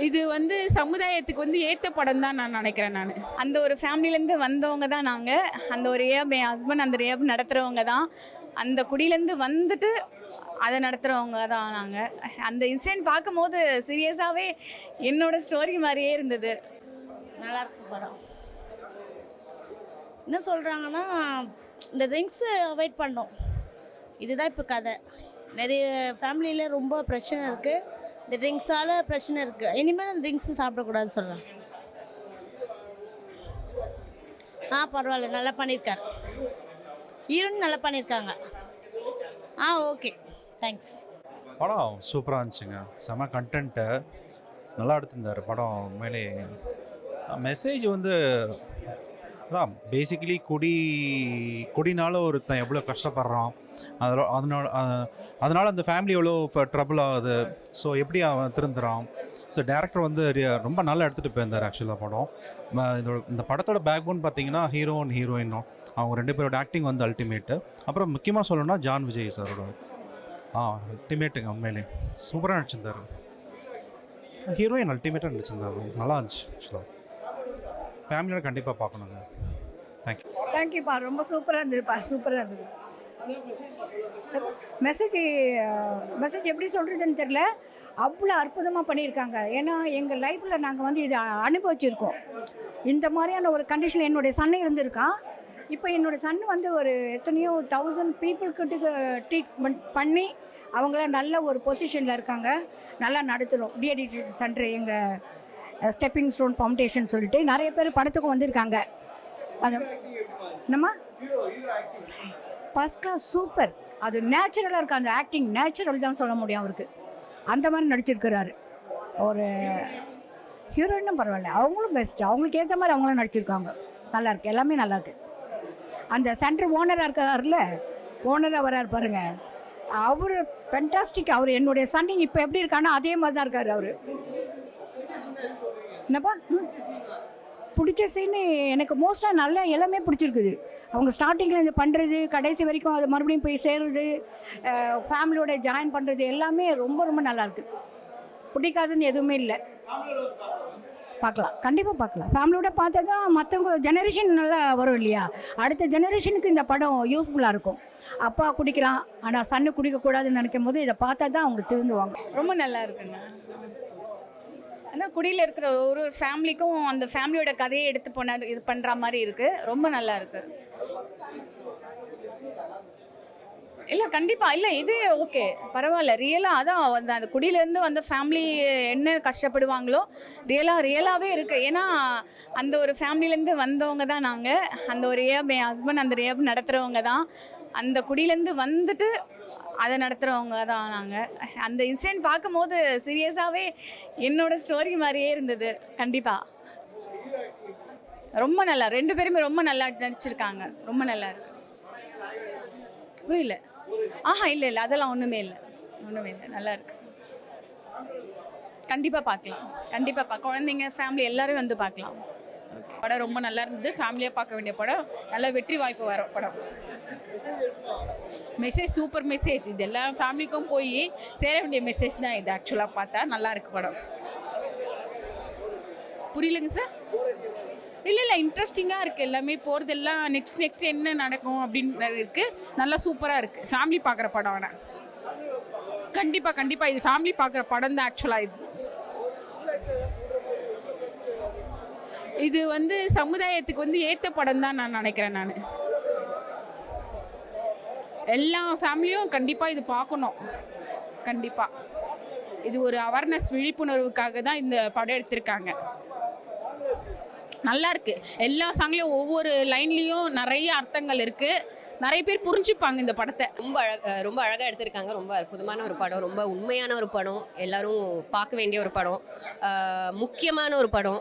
இது வந்து சமுதாயத்துக்கு வந்து ஏற்ற படம் தான் நான் நினைக்கிறேன். நான் அந்த ஒரு ஃபேமிலியிலேருந்து வந்தவங்க தான் நாங்கள். அந்த ஒரு ரியாப் என் ஹஸ்பண்ட் அந்த ரியாப் நடத்துகிறவங்க தான். அந்த குடியிலேருந்து வந்துட்டு அதை நடத்துகிறவங்க தான் நாங்கள். அந்த இன்சிடென்ட் பார்க்கும்போது சீரியஸாகவே என்னோடய ஸ்டோரி மாதிரியே இருந்தது. நல்லாயிருக்கு படம். என்ன சொல்கிறாங்கன்னா, இந்த ட்ரிங்க்ஸு அவாய்ட் பண்ணோம். இதுதான் இப்போ கதை. நிறைய ஃபேமிலியில் ரொம்ப பிரச்சனை இருக்குது. இந்த ட்ரிங்க்ஸால் பிரச்சனை இருக்குது. இனிமேல் அந்த ட்ரிங்க்ஸு சாப்பிடக்கூடாதுன்னு சொல்கிறேன். பரவாயில்ல, நல்லா பண்ணியிருக்காரு. ஹீரோயின் நல்லா பண்ணியிருக்காங்க. Okay, thanks. படம் சூப்பராக இருந்துச்சுங்க. செம கண்டென்ட்டு நல்லா எடுத்திருந்தார் படம். உண்மையிலே மெசேஜ் வந்து அதான் பேசிக்கலி குடினால ஒருத்தன் எவ்வளோ கஷ்டப்படுறான், அதனால் அந்த ஃபேமிலி எவ்வளோ ட்ரபிள் ஆகுது, ஸோ எப்படி அவன் திருந்துறான். ஸோ டேரக்டர் வந்து ரொம்ப நல்லா எடுத்துகிட்டு போயிருந்தார் ஆக்சுவலாக படம். இந்த படத்தோட பேக் போன் பார்த்தீங்கன்னா ஹீரோயினும் அவங்க 2 பேரோட ஆக்டிங் வந்து அல்டிமேட்டு. அப்புறம் முக்கியமாக சொல்லணும்னா ஜான் விஜய் சாரோட அல்டிமேட்டுங்க. உண்மையிலே சூப்பராக நடிச்சிருந்தார். ஹீரோயின் அல்டிமேட்டாக நடிச்சிருந்தார். நல்லா இருந்துச்சு ஆக்சுவலாக. ஃபேமிலியோட கண்டிப்பாக பார்க்கணுங்க. தேங்க்யூப்பா. ரொம்ப சூப்பராக இருந்ததுப்பா. சூப்பராக இருந்தது. மெசேஜ் எப்படி சொல்கிறதுன்னு தெரில. அவ்வளோ அற்புதமாக பண்ணியிருக்காங்க. ஏன்னா எங்கள் லைஃப்பில் நாங்கள் வந்து இதை அனுபவிச்சிருக்கோம். இந்த மாதிரியான ஒரு கண்டிஷனில் என்னுடைய சன் இருந்திருக்கான். இப்போ என்னோடய சன் வந்து ஒரு எத்தனையோ 1000 பீப்புள்கிட்ட ட்ரீட்மெண்ட் பண்ணி அவங்கள நல்ல ஒரு பொசிஷனில் இருக்காங்க. நல்லா நடத்துகிறோம். டிஎடிசி சென்டர் எங்கள் ஸ்டெப்பிங் ஸ்டோன் ஃபவுண்டேஷன் சொல்லிட்டு நிறைய பேர் படத்துக்கும் வந்திருக்காங்க. அது என்னம்மா ஃபஸ்ட் கிளாஸ் சூப்பர். அது நேச்சுரலாக இருக்குது. அந்த ஆக்டிங் நேச்சுரல் தான் சொல்ல முடியும் அவருக்கு. அந்த மாதிரி நடிச்சிருக்கிறாரு. ஒரு ஹீரோயினும் பரவாயில்ல, அவங்களும் பெஸ்ட்டு. அவங்களுக்கு ஏற்ற மாதிரி அவங்களும் நடிச்சிருக்காங்க. நல்லாயிருக்கு, எல்லாமே நல்லாயிருக்கு. அந்த சென்டர் ஓனராக இருக்கிறாருல, ஓனராக வராரு பாருங்க, அவர் ஃபென்டாஸ்டிக். அவர் என்னுடைய சன் இப்போ எப்படி இருக்கானோ அதே மாதிரி தான் இருக்கார் அவர். என்னப்பா பிடிச்ச சீனு எனக்கு மோஸ்ட்டாக நல்லா எல்லாமே பிடிச்சிருக்குது. அவங்க ஸ்டார்டிங்கில் இந்த பண்ணுறது கடைசி வரைக்கும் அது மறுபடியும் போய் சேர்றது, ஃபேமிலியோட ஜாயின் பண்ணுறது எல்லாமே ரொம்ப ரொம்ப நல்லாயிருக்கு. பிடிக்காதுன்னு எதுவுமே இல்லை. பார்க்கலாம், கண்டிப்பாக பார்க்கலாம். ஃபேமிலியோட பார்த்தா தான் மற்றவங்க ஜெனரேஷன் நல்லா வரும் இல்லையா. அடுத்த ஜெனரேஷனுக்கு இந்த படம் யூஸ்ஃபுல்லாக இருக்கும். அப்பா குடிக்கிறான் ஆனால் சன்னு குடிக்கக்கூடாதுன்னு நினைக்கும் போது இதை பார்த்தா தான் அவங்க திருந்துவாங்க. ரொம்ப நல்லா இருக்குங்க. ஆனால் குடியில் இருக்கிற ஒரு ஃபேமிலிக்கும் அந்த ஃபேமிலியோட கதையை எடுத்து இது பண்ணுற மாதிரி இருக்குது. ரொம்ப நல்லா இருக்குது. இல்லை கண்டிப்பாக இல்லை, இது ஓகே, பரவாயில்ல. ரியலாக அதான் அந்த குடியிலேருந்து வந்த ஃபேமிலி என்ன கஷ்டப்படுவாங்களோ ரியலாகவே இருக்குது. ஏன்னா அந்த ஒரு ஃபேமிலியிலேருந்து வந்தவங்க தான் நாங்கள். அந்த ஒரு ரியாப் என் ஹஸ்பண்ட் அந்த ரியாப் நடத்துகிறவங்க தான். அந்த குடியிலேருந்து வந்துட்டு அதை நடத்துகிறவங்க தான் நாங்கள். அந்த இன்சிடென்ட் பார்க்கும்போது சீரியஸாகவே என்னோடய ஸ்டோரி மாதிரியே இருந்தது. கண்டிப்பாக ரொம்ப நல்லா, 2 பேருமே ரொம்ப நல்லா நடிச்சிருக்காங்க. ரொம்ப நல்லா இருக்கு. புரியல? இல்லை அதெல்லாம் ஒன்றுமே இல்லை, நல்லா இருக்கு. கண்டிப்பாக பார்க்கலாம். கண்டிப்பாக குழந்தைங்க ஃபேமிலி எல்லோரும் வந்து பார்க்கலாம். படம் ரொம்ப நல்லா இருந்தது. ஃபேமிலியாக பார்க்க வேண்டிய படம். நல்ல வெற்றி வாய்ப்பு வர படம். Message super message. இது எல்லா ஃபேமிலிக்கும் போய் சேர வேண்டிய மெசேஜ் தான் இது. ஆக்சுவலாக பார்த்தா நல்லா இருக்கு படம். புரியலங்க சார்? இல்லை இன்ட்ரெஸ்டிங்காக இருக்குது. எல்லாமே போகிறதெல்லாம் நெக்ஸ்ட் என்ன நடக்கும் அப்படின்னு இருக்குது. நல்லா சூப்பராக இருக்குது. ஃபேமிலி பார்க்குற படம். ஆனால் கண்டிப்பாக இது ஃபேமிலி பார்க்குற படம் தான் ஆக்சுவலாக. இது வந்து சமுதாயத்துக்கு வந்து ஏற்ற படம் தான் நான் நினைக்கிறேன். நான் எல்லா ஃபேமிலியும் கண்டிப்பாக இது பார்க்கணும். கண்டிப்பாக இது ஒரு அவேர்னஸ், விழிப்புணர்வுக்காக தான் இந்த படம் எடுத்திருக்காங்க. நல்லா இருக்கு. எல்லா சாங்லேயும் ஒவ்வொரு லைன்லேயும் நிறைய அர்த்தங்கள் இருக்குது. நிறைய பேர் புரிஞ்சுப்பாங்க இந்த படத்தை. ரொம்ப அழகாக எடுத்திருக்காங்க. ரொம்ப அற்புதமான ஒரு படம், ரொம்ப உண்மையான ஒரு படம், எல்லாரும் பார்க்க வேண்டிய ஒரு படம், முக்கியமான ஒரு படம்.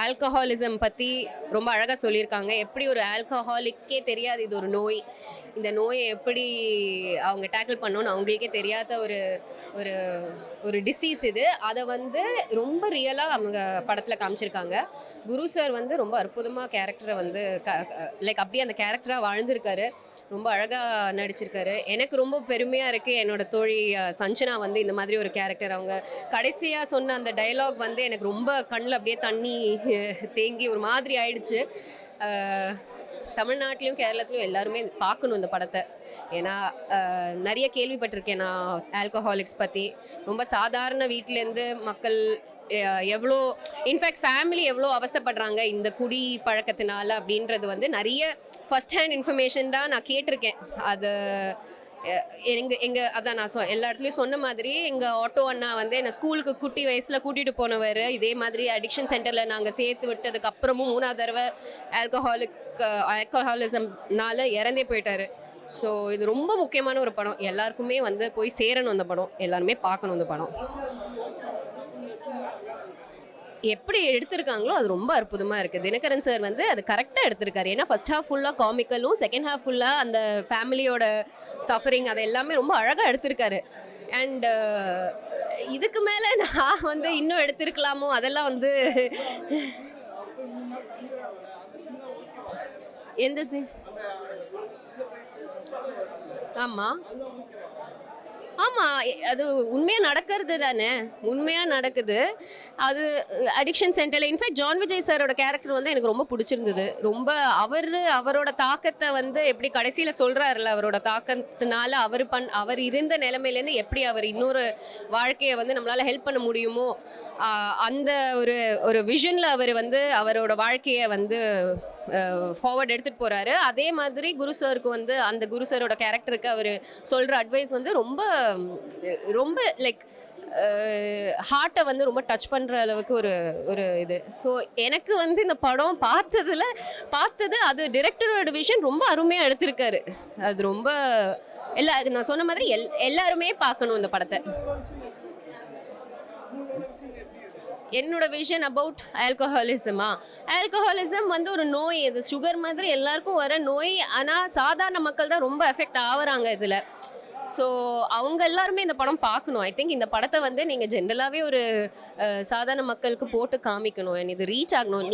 ஆல்கஹாலிசம் பற்றி ரொம்ப அழகாக சொல்லியிருக்காங்க. எப்படி ஒரு ஆல்கஹாலிக்கே தெரியாது இது ஒரு நோய், இந்த நோயை எப்படி அவங்க டேக்கிள் பண்ணணும்னு அவங்களுக்கே தெரியாத ஒரு ஒரு ஒரு டிசீஸ் இது. அதை வந்து ரொம்ப ரியலாக அவங்க படத்தில் காமிச்சிருக்காங்க. குரு சார் வந்து ரொம்ப அற்புதமாக கேரக்டரை வந்து லைக் அப்படியே அந்த கேரக்டராக வாழ்ந்திருக்காரு. ரொம்ப அழகாக நடிச்சிருக்காரு. எனக்கு ரொம்ப பெருமையாக இருக்குது என்னோட தோழி சஞ்சனா வந்து இந்த மாதிரி ஒரு கேரக்டர். அவங்க கடைசியாக சொன்ன அந்த டயலாக் வந்து எனக்கு ரொம்ப கண்ணில் அப்படியே தண்ணி தேங்கி ஒரு மாதிரி ஆயிடுச்சு. தமிழ்நாட்டிலையும் கேரளத்துலையும் எல்லாருமே பார்க்கணும் இந்த படத்தை. ஏன்னா நிறைய கேள்விப்பட்டிருக்கேன் நான் ஆல்கஹாலிக்ஸ் பற்றி. ரொம்ப சாதாரண வீட்டிலேருந்து மக்கள் எவ்வளோ, இன்ஃபேக்ட் ஃபேமிலி எவ்வளோ அவஸ்தைப்படுறாங்க இந்த குடி பழக்கத்தினால அப்படின்றது வந்து நிறைய ஃபர்ஸ்ட் ஹேண்ட் இன்ஃபர்மேஷன் தான் நான் கேட்டிருக்கேன். அது அதான் நான் எல்லா இடத்துலையும் சொன்ன மாதிரி எங்கள் ஆட்டோ அண்ணா வந்து என்னை ஸ்கூலுக்கு குட்டி வயசில் கூட்டிகிட்டு போனவர். இதே மாதிரி அடிக்ஷன் சென்டரில் நாங்கள் சேர்த்து விட்டதுக்கு அப்புறமும் 3வது தடவை ஆல்கஹாலிசம்னால இறந்தே போயிட்டாரு. ஸோ இது ரொம்ப முக்கியமான ஒரு படம். எல்லாருக்குமே வந்து போய் சேரணும் அந்த படம். எல்லாருமே பார்க்கணும் அந்த படம். எப்படி எடுத்திருக்காங்களோ அது ரொம்ப அற்புதமாக இருக்குது. தினகரன் சார் வந்து அது கரெக்டாக எடுத்திருக்காரு. ஏன்னா ஃபர்ஸ்ட் ஹாஃப் ஃபுல்லாக காமிக்கலும், செகண்ட் ஹாஃப் ஃபுல்லாக அந்த ஃபேமிலியோட சஃபரிங் அதை எல்லாமே ரொம்ப அழகாக எடுத்திருக்காரு. அண்ட் இதுக்கு மேலே நான் வந்து இன்னும் எடுத்திருக்கலாமோ அதெல்லாம் வந்து எந்த சீன்? ஆமாம் ஆமாம், அது உண்மையாக நடக்கிறது தானே, உண்மையாக நடக்குது. அது அடிக்ஷன் சென்டரில் இன்ஃபேக்ட் ஜான் விஜய் சாரோட கேரக்டர் வந்து எனக்கு ரொம்ப பிடிச்சிருந்தது. ரொம்ப அவரோட தாக்கத்தை வந்து எப்படி கடைசியில் சொல்கிறாருல, அவரோட தாக்கத்தினால அவர் இருந்த நிலைமையிலேருந்து எப்படி அவர் இன்னொரு வாழ்க்கையை வந்து நம்மளால் ஹெல்ப் பண்ண முடியுமோ அந்த ஒரு விஷனில் அவர் வந்து அவரோட வாழ்க்கையை வந்து ஃபார்வர்ட் எடுத்துகிட்டு போகிறாரு. அதே மாதிரி குரு சாருக்கு வந்து அந்த குரு சாரோட கேரக்டருக்கு அவர் சொல்கிற அட்வைஸ் வந்து ரொம்ப ரொம்ப லைக் ஹார்ட்டை வந்து ரொம்ப டச் பண்ணுற அளவுக்கு ஒரு இது. ஸோ எனக்கு வந்து இந்த படம் பார்த்தது அது டிரெக்டரோட விஷன் ரொம்ப அருமையாக எடுத்திருக்காரு. அது ரொம்ப நான் சொன்ன மாதிரி எல்லாருமே பார்க்கணும் இந்த படத்தை. என்னோட விஷன் அபவுட் ஆல்கஹாலிசம் வந்து ஒரு நோய். இது சுகர் மாதிரி எல்லாருக்கும் வர நோய். ஆனால் சாதாரண மக்கள் தான் ரொம்ப எஃபெக்ட் ஆகுறாங்க இதில். ஸோ அவங்க எல்லாருமே இந்த படம் பார்க்கணும். ஐ திங்க் இந்த படத்தை வந்து நீங்கள் ஜென்ரலாகவே ஒரு சாதாரண மக்களுக்கு போட்டு காமிக்கணும். இது ரீச் ஆகணும்.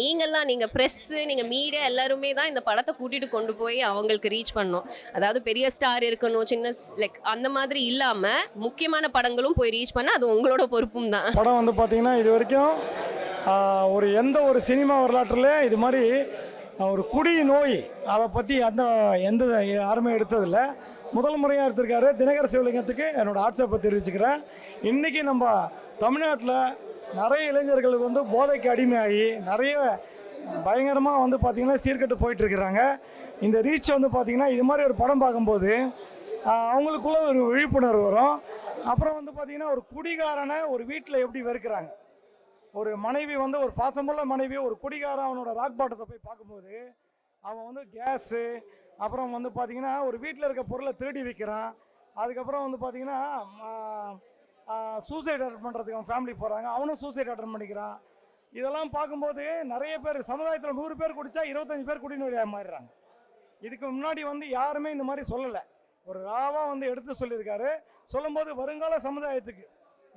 நீங்கள் ப்ரெஸ்ஸு, நீங்கள் மீடியா எல்லாருமே தான் இந்த படத்தை கூட்டிகிட்டு கொண்டு போய் அவங்களுக்கு ரீச் பண்ணணும். அதாவது பெரிய ஸ்டார் இருக்கணும், சின்ன லைக் அந்த மாதிரி இல்லாமல் முக்கியமான படங்களும் போய் ரீச் பண்ண அது உங்களோட பொறுப்பும் தான். படம் வந்து பார்த்திங்கன்னா இது வரைக்கும் எந்த ஒரு சினிமா வரலாற்றில் இது மாதிரி ஒரு குடி நோய் அதை பற்றி எந்த யாருமே எடுத்ததில்லை. முதல் முறையாக எடுத்திருக்காரு. தினகர சிவலிங்கத்துக்கு என்னோடய ஆட்சேபை தெரிவிச்சுக்கிறேன். இன்றைக்கி நம்ம தமிழ்நாட்டில் நிறைய இளைஞர்களுக்கு வந்து போதைக்கு அடிமையாகி நிறைய பயங்கரமாக வந்து பார்த்திங்கன்னா சீர்கெட்டு போயிட்டுருக்குறாங்க. இந்த ரீச் வந்து பார்த்திங்கன்னா இது மாதிரி ஒரு படம் பார்க்கும்போது அவங்களுக்குள்ள ஒரு விழிப்புணர்வு வரும். அப்புறம் வந்து பார்த்திங்கன்னா ஒரு குடிகாரனை ஒரு வீட்டில் எப்படி வெறுக்கிறாங்க, ஒரு மனைவி வந்து ஒரு பாசமுள்ள மனைவி ஒரு குடிகாரன் அவனோட ராக் பாட்டத்தை போய் பார்க்கும்போது அவன் வந்து கேஸு, அப்புறம் வந்து பார்த்திங்கன்னா ஒரு வீட்டில் இருக்க பொருளை திருடி வைக்கிறான். அதுக்கப்புறம் வந்து பார்த்திங்கன்னா சூசைட் அட்டன் பண்ணுறதுக்கு அவன் ஃபேமிலி போகிறாங்க, அவனும் சூசைட் அட்டன் பண்ணிக்கிறான். இதெல்லாம் பார்க்கும்போது நிறைய பேர் சமுதாயத்தில் 100 பேர் குடித்தா 25 பேர் குடிநோயாக மாறிடுறாங்க. இதுக்கு முன்னாடி வந்து யாருமே இந்த மாதிரி சொல்லலை. ஒரு ராவாக வந்து எடுத்து சொல்லியிருக்காரு. சொல்லும்போது வருங்கால சமுதாயத்துக்கு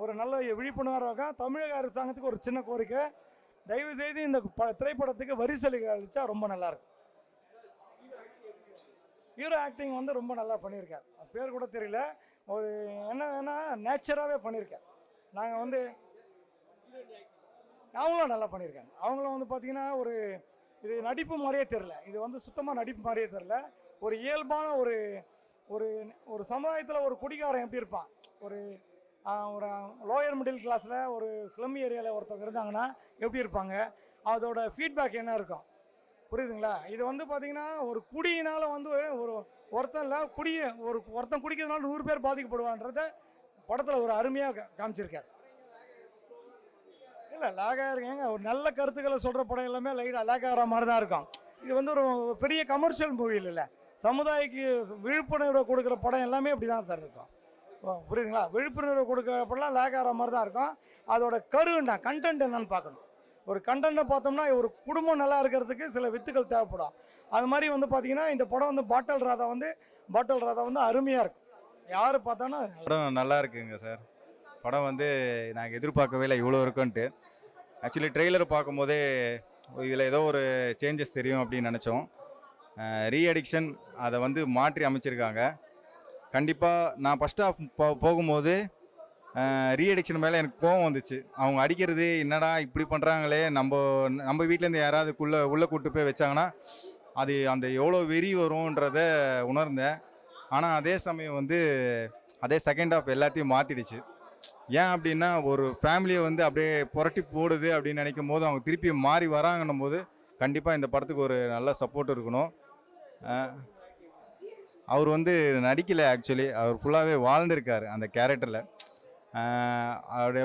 ஒரு நல்ல விழிப்புணர்வாக தமிழக அரசாங்கத்துக்கு ஒரு சின்ன கோரிக்கை, தயவுசெய்து இந்த திரைப்படத்துக்கு வரி சலுகை அளித்தா ரொம்ப நல்லாயிருக்கும். ஹீரோ ஆக்டிங் வந்து ரொம்ப நல்லா பண்ணியிருக்கார். பேர் கூட தெரியல, ஒரு என்னன்னா நேச்சராகவே பண்ணியிருக்கார். நாங்கள் வந்து அவங்களும் நல்லா பண்ணியிருக்காங்க. அவங்களும் வந்து பார்த்திங்கன்னா இது நடிப்பு மாதிரியே தெரில, இது வந்து சுத்தமாக நடிப்பு மாதிரியே தெரில. ஒரு இயல்பான ஒரு சமுதாயத்தில் ஒரு குடிகாரன் எப்படி இருப்பான், ஒரு லோயர் மிடில் கிளாஸில் ஒரு ஸ்லம் ஏரியாவில் ஒருத்தவங்க இருந்தாங்கன்னா எப்படி இருப்பாங்க, அதோட ஃபீட்பேக் என்ன இருக்கும், புரியுதுங்களா? இது வந்து பார்த்திங்கன்னா ஒரு குடியினால் வந்து ஒருத்தன் குடிக்கிறதுனால 100 பேர் பாதிக்கப்படுவான்றத படத்தில் ஒரு அருமையாக காமிச்சிருக்கார். இல்லை லேக்காக இருக்கேங்க, ஒரு நல்ல கருத்துக்களை சொல்கிற படம் எல்லாமே லைட்டாக லேக் ஆகிற மாதிரி தான் இருக்கும். இது வந்து ஒரு பெரிய கமர்ஷியல் மூவி இல்லை, சமுதாயக்கு விழிப்புணர்வை கொடுக்குற படம் எல்லாமே இப்படி தான் சார் இருக்கும். புரியுதுங்களா? விழிப்புணர்வு கொடுக்குற படம்லாம் லேக் ஆகிற மாதிரி தான் இருக்கும். அதோட கருன்னா கண்டென்ட் என்னன்னு பார்க்கணும். ஒரு கண்டென்ட்டை பார்த்தோம்னா ஒரு குடும்பம் நல்லா இருக்கிறதுக்கு சில வித்துக்கள் தேவைப்படும். அது மாதிரி வந்து பார்த்திங்கன்னா இந்த படம் வந்து பாட்டல் ராதா வந்து அருமையாக இருக்கும். யார் பார்த்தாலும் படம் நல்லா இருக்குங்க சார். படம் வந்து நாங்கள் எதிர்பார்க்கவே இல்லை இவ்வளோ இருக்குன்ட்டு. ஆக்சுவலி ட்ரெய்லர் பார்க்கும்போதே இதில் ஏதோ ஒரு சேஞ்சஸ் தெரியும் அப்படின்னு நினச்சோம். ரீஅடிக்ஷன் அதை வந்து மாற்றி அமைச்சிருக்காங்க. கண்டிப்பாக நான் ஃபஸ்ட் ஹாஃப் போகும்போது ரீஅடிக்ஷன் மேலே எனக்கு கோவம் வந்துச்சு. அவங்க அடிக்கிறது என்னடா இப்படி பண்ணுறாங்களே, நம்ம வீட்டிலேருந்து யாராவது உள்ளே கூட்டு போய் வச்சாங்கன்னா அது அந்த எவ்வளோ வெறி வரும்ன்றத உணர்ந்தேன். ஆனால் அதே சமயம் வந்து அதே செகண்ட் ஹாஃப் எல்லாத்தையும் மாற்றிடுச்சு. ஏன் அப்படின்னா ஒரு ஃபேமிலியை வந்து அப்படியே புரட்டி போடுது அப்படின்னு நினைக்கும் போது அவங்க திருப்பி மாறி வராங்கன்னும் போது கண்டிப்பாக இந்த படத்துக்கு ஒரு நல்ல சப்போர்ட் இருக்கணும். அவர் வந்து நடிக்கலை, ஆக்சுவலி அவர் ஃபுல்லாகவே வாழ்ந்திருக்காரு அந்த கேரக்டரில். அவருடைய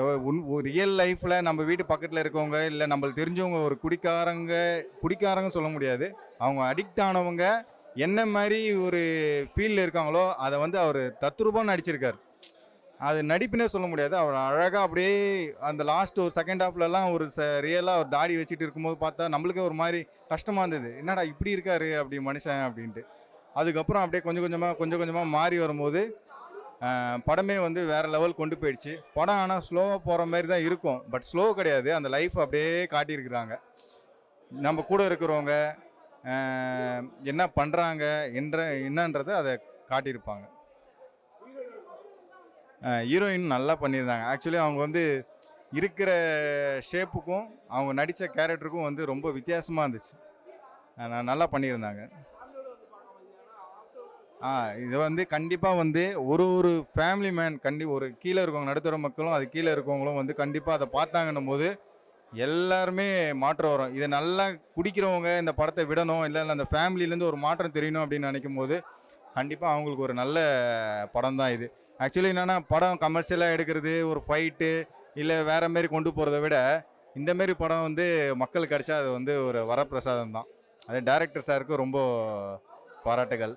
ரியல் லைஃப்பில் நம்ம வீட்டு பக்கத்தில் இருக்கவங்க இல்லை நம்மளுக்கு தெரிஞ்சவங்க ஒரு குடிக்காரங்க சொல்ல முடியாது, அவங்க அடிக்ட் ஆனவங்க என்ன மாதிரி ஒரு ஃபீல்டில் இருக்காங்களோ அதை வந்து அவர் தத்ரூபமாக நடிச்சிருக்கார். அது நடிப்புனே சொல்ல முடியாது. அவர் அழகாக அப்படியே அந்த லாஸ்ட் ஒரு செகண்ட் ஹாஃப்லலாம் ஒரு ரியலாக ஒரு தாடி வச்சுட்டு இருக்கும்போது பார்த்தா நம்மளுக்கே ஒரு மாதிரி கஷ்டமாக இருந்தது, என்னடா இப்படி இருக்காரு அப்படி மனுஷன் அப்படின்ட்டு. அதுக்கப்புறம் அப்படியே கொஞ்சம் கொஞ்சமாக மாறி வரும்போது படமே வந்து வேறு லெவல் கொண்டு போயிடுச்சு. படம் ஆனால் ஸ்லோவாக போகிற மாதிரி தான் இருக்கும், பட் ஸ்லோ கிடையாது. அந்த லைஃப் அப்படியே காட்டியிருக்கிறாங்க. நம்ம கூட இருக்கிறவங்க என்ன பண்ணுறாங்க என்னன்றதை அதை காட்டியிருப்பாங்க. ஹீரோயின் நல்லா பண்ணியிருந்தாங்க. ஆக்சுவலி அவங்க வந்து இருக்கிற ஷேப்புக்கும் அவங்க நடித்த கேரக்டருக்கும் வந்து ரொம்ப வித்தியாசமாக இருந்துச்சு. நல்லா பண்ணியிருந்தாங்க. இது வந்து கண்டிப்பாக வந்து ஒரு ஃபேமிலி மேன் ஒரு கீழே இருக்கவங்க நடுத்தர மக்களும் அது கீழே இருக்கவங்களும் வந்து கண்டிப்பாக அதை பார்த்தாங்கன்னும் போது எல்லாருமே மாற்றம் வரும். இதை நல்லா குடிக்கிறவங்க இந்த படத்தை விடணும், இல்லை அந்த ஃபேமிலியிலேருந்து ஒரு மாற்றம் தெரியணும் அப்படின்னு நினைக்கும் போது கண்டிப்பாக அவங்களுக்கு ஒரு நல்ல படம் தான் இது. ஆக்சுவலி என்னென்னா படம் கமர்ஷியலாக எடுக்கிறது ஒரு ஃபைட்டு இல்லை வேறு மாரி கொண்டு போகிறத விட இந்தமாரி படம் வந்து மக்களுக்கு கிடைச்சா அது வந்து ஒரு வரப்பிரசாதம் தான். அது டைரக்டர் சாருக்கு ரொம்ப பாராட்டுகள்.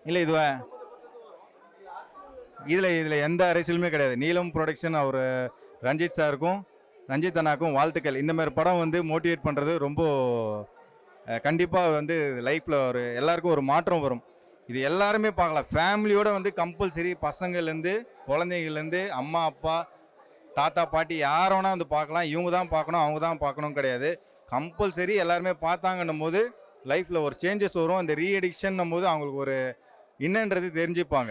இல்லை இதில் எந்த அரசியலுமே கிடையாது. நீலம் ப்ரொடக்ஷன் அவர் ரஞ்சித் அண்ணாக்கும் வாழ்த்துக்கள். இந்த மாதிரி படம் வந்து மோட்டிவேட் பண்ணுறது ரொம்ப கண்டிப்பாக வந்து லைஃப்பில் எல்லாருக்கும் ஒரு மாற்றம் வரும். இது எல்லாருமே பார்க்கலாம். ஃபேமிலியோடு வந்து கம்பல்சரி பசங்கள்லேருந்து குழந்தைங்கள்லேருந்து அம்மா அப்பா தாத்தா பாட்டி யார் வேணால் வந்து பார்க்கலாம். இவங்க தான் பார்க்கணும் அவங்க தான் பார்க்கணும் கிடையாது, கம்பல்சரி எல்லாருமே பார்த்தாங்கன்னும் போது லைஃப்பில் ஒரு சேஞ்சஸ் வரும். அந்த ரீஅடிக்ஷன்னும் போது அவங்களுக்கு ஒரு என்னன்றது தெரிஞ்சுப்பாங்க.